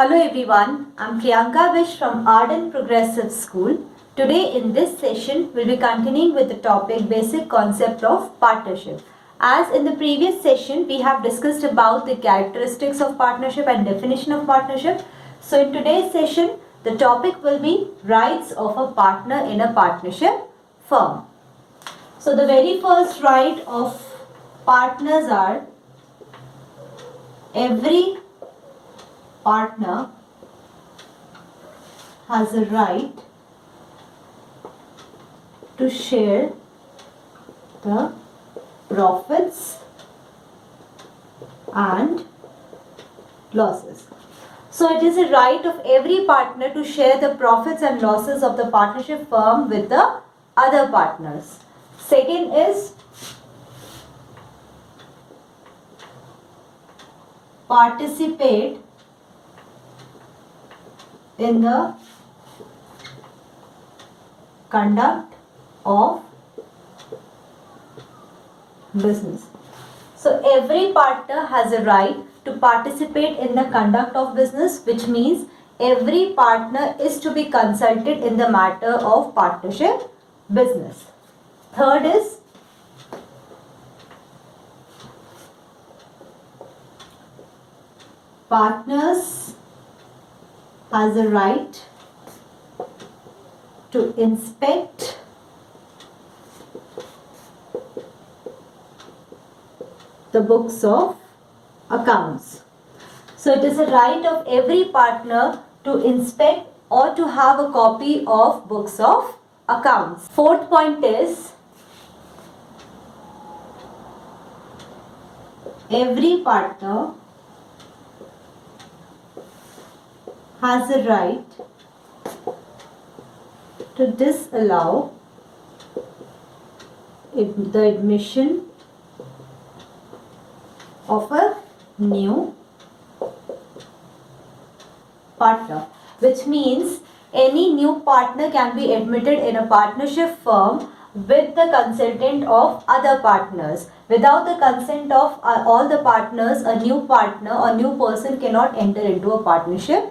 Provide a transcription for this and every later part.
Hello everyone, I'm Priyanka Vish from Arden Progressive School. Today in this session, we'll be continuing with the topic basic concept of partnership. As in the previous session, we have discussed about the characteristics of partnership and definition of partnership. So in today's session, the topic will be rights of a partner in a partnership firm. So the very first right of partners are every partner has a right to share the profits and losses. So it is a right of every partner to share the profits and losses of the partnership firm with the other partners. Second is participate in the conduct of business. So every partner has a right to participate in the conduct of business, which means every partner is to be consulted in the matter of partnership business. Third is partners has a right to inspect the books of accounts. So it is a right of every partner to inspect or to have a copy of books of accounts. Fourth point is every partner has a right to disallow the admission of a new partner, which means any new partner can be admitted in a partnership firm with the consent of other partners. Without the consent of all the partners, a new partner or new person cannot enter into a partnership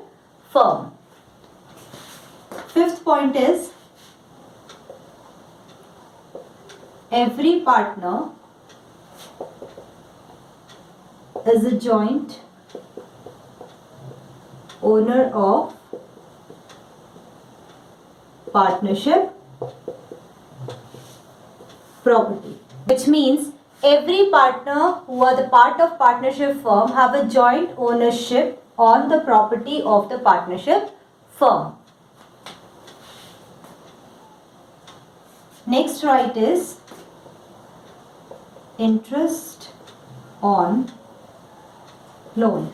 firm. Fifth point is every partner is a joint owner of partnership property, which means every partner who are the part of partnership firm have a joint ownership on the property of the partnership firm. Next right is interest on loan.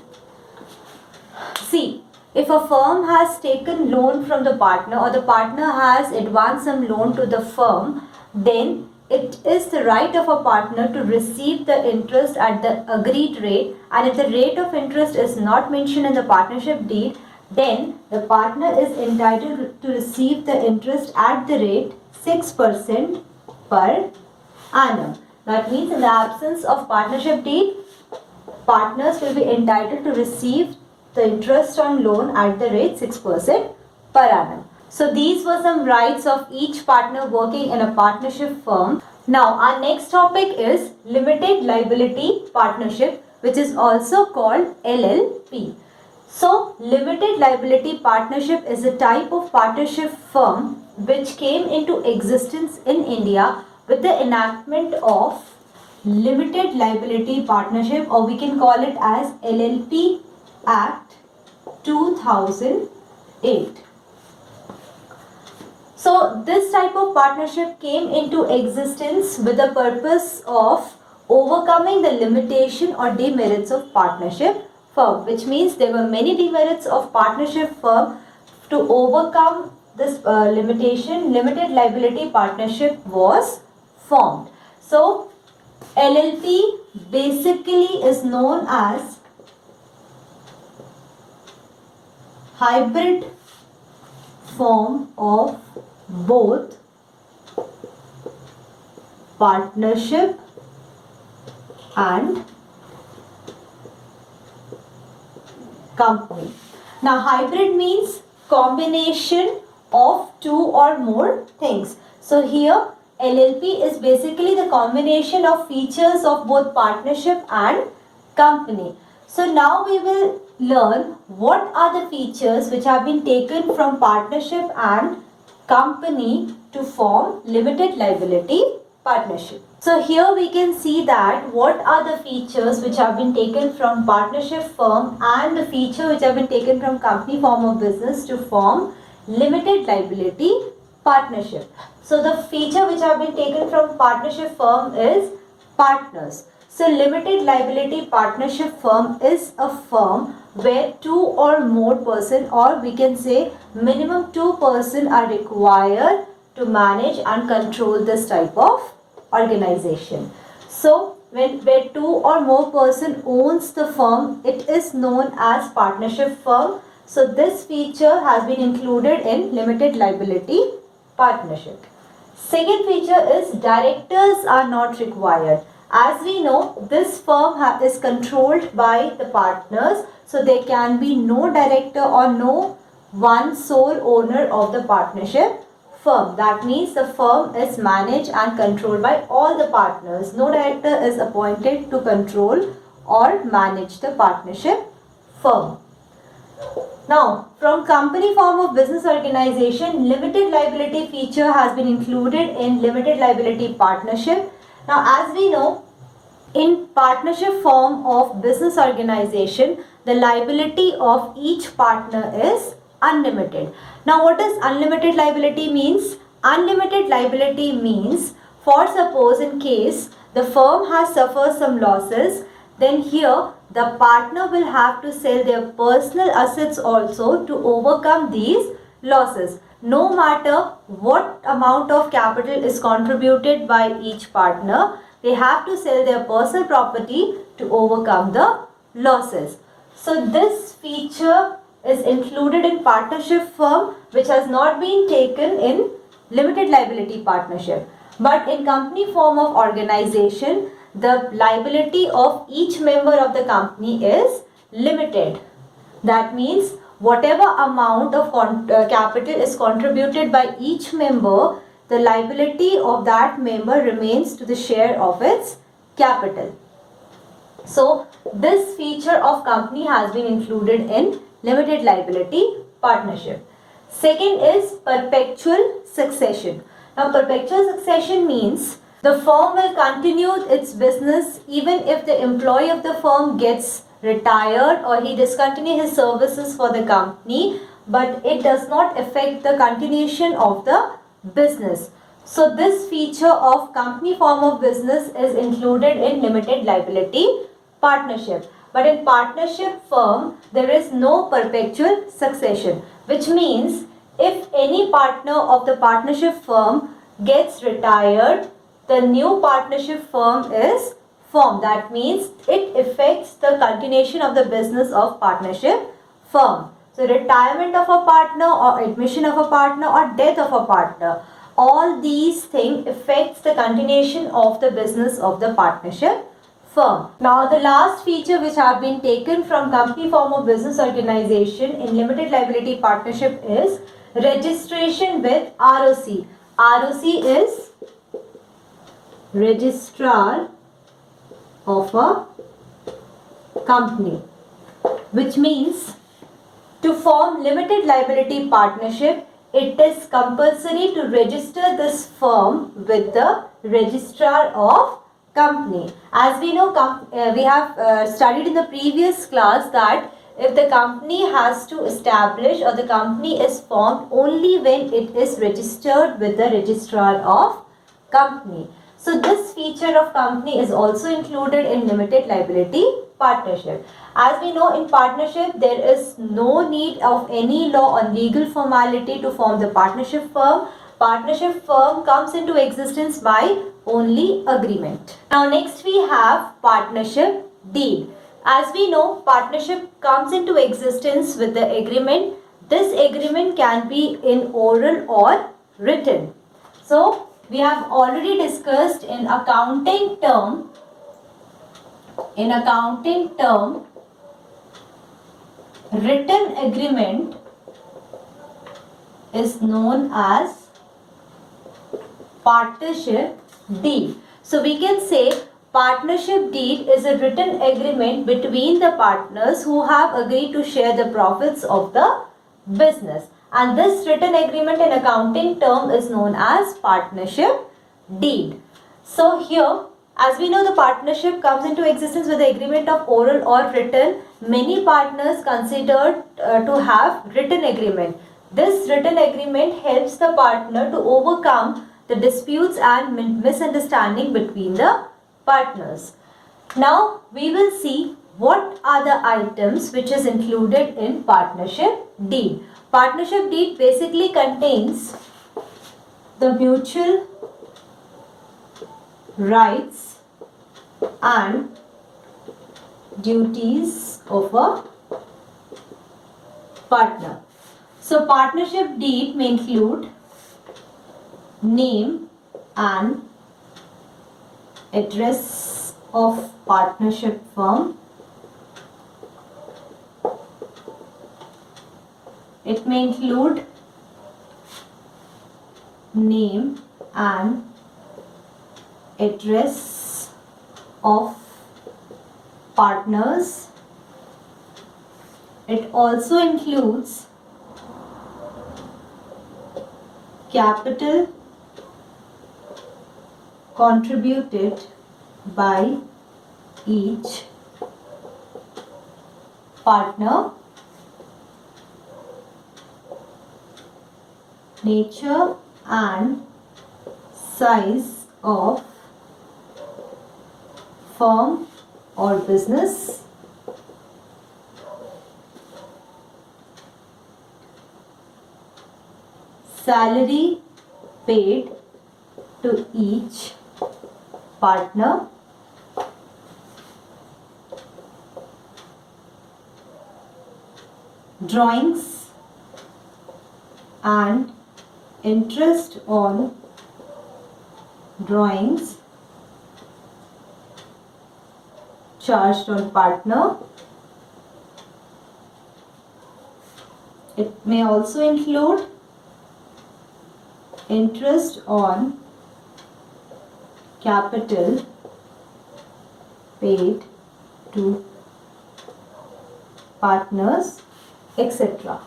See, if a firm has taken loan from the partner or the partner has advanced some loan to the firm, then it is the right of a partner to receive the interest at the agreed rate, and if the rate of interest is not mentioned in the partnership deed, then the partner is entitled to receive the interest at the rate 6% per annum. That means in the absence of partnership deed, partners will be entitled to receive the interest on loan at the rate 6% per annum. So these were some rights of each partner working in a partnership firm. Now our next topic is limited liability partnership, which is also called LLP. So limited liability partnership is a type of partnership firm which came into existence in India with the enactment of Limited Liability Partnership, or we can call it as LLP Act 2008. So this type of partnership came into existence with the purpose of overcoming the limitation or demerits of partnership firm, which means there were many demerits of partnership firm. To overcome this limitation, limited liability partnership was formed. So LLP basically is known as hybrid form of both partnership and company. Now hybrid means combination of two or more things. So here LLP is basically the combination of features of both partnership and company. So now we will learn what are the features which have been taken from partnership and company to form limited liability partnership. So here we can see that what are the features which have been taken from partnership firm and the feature which have been taken from company form of business to form limited liability partnership. So the feature which have been taken from partnership firm is partners. So limited liability partnership firm is a firm where two or more person, or we can say minimum 2 person are required to manage and control this type of organization. So where two or more person owns the firm, it is known as partnership firm. So this feature has been included in limited liability partnership. Second feature is directors are not required. As we know, this firm is controlled by the partners, so there can be no director or no one sole owner of the partnership firm. That means the firm is managed and controlled by all the partners. No director is appointed to control or manage the partnership firm. Now, from company form of business organization, limited liability feature has been included in limited liability partnership. Now, as we know, in partnership form of business organization, the liability of each partner is unlimited. Now, what does unlimited liability means? Unlimited liability means, for suppose in case the firm has suffered some losses, then here the partner will have to sell their personal assets also to overcome these losses. No matter what amount of capital is contributed by each partner, they have to sell their personal property to overcome the losses. So this feature is included in partnership firm, which has not been taken in limited liability partnership. But in company form of organization, the liability of each member of the company is limited. That means whatever amount of capital is contributed by each member, the liability of that member remains to the share of its capital. So this feature of company has been included in limited liability partnership. Second is perpetual succession. Now perpetual succession means the firm will continue its business even if the employee of the firm gets retired or he discontinues his services for the company, but it does not affect the continuation of the business. So this feature of company form of business is included in limited liability partnership. But in partnership firm, there is no perpetual succession, which means if any partner of the partnership firm gets retired, the new partnership firm is formed. That means it affects the continuation of the business of partnership firm. So retirement of a partner or admission of a partner or death of a partner, all these things affects the continuation of the business of the partnership firm. Now the last feature which have been taken from company form of business organization in limited liability partnership is registration with ROC. ROC is registrar of a company, which means to form limited liability partnership, it is compulsory to register this firm with the registrar of company. As we know, we have studied in the previous class that if the company has to establish or the company is formed only when it is registered with the registrar of company. So this feature of company is also included in limited liability partnership. As we know, in partnership there is no need of any law or legal formality to form the partnership firm. Partnership firm comes into existence by only agreement. Now next we have partnership deed. As we know, partnership comes into existence with the agreement. This agreement can be in oral or written. So we have already discussed in accounting term written agreement is known as partnership deed. So we can say partnership deed is a written agreement between the partners who have agreed to share the profits of the business. And this written agreement in accounting term is known as partnership deed. So here, as we know, the partnership comes into existence with the agreement of oral or written. Many partners considered to have written agreement. This written agreement helps the partner to overcome the disputes and misunderstanding between the partners. Now we will see what are the items which is included in partnership deed. Partnership deed basically contains the mutual rights and duties of a partner. So partnership deed may include name and address of partnership firm. It may include name and address of partners. It also includes capital contributed by each partner, nature and size of firm or business, salary paid to each partner, drawings and interest on drawings charged on partner. It may also include interest on capital paid to partners, etc.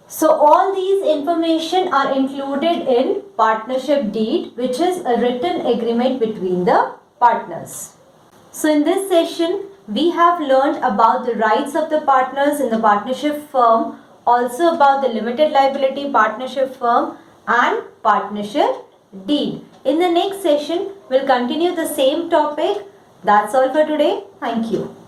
So all these information are included in partnership deed, which is a written agreement between the partners. So in this session, we have learned about the rights of the partners in the partnership firm, also about the limited liability partnership firm and partnership deed. In the next session, we'll continue the same topic. That's all for today. Thank you.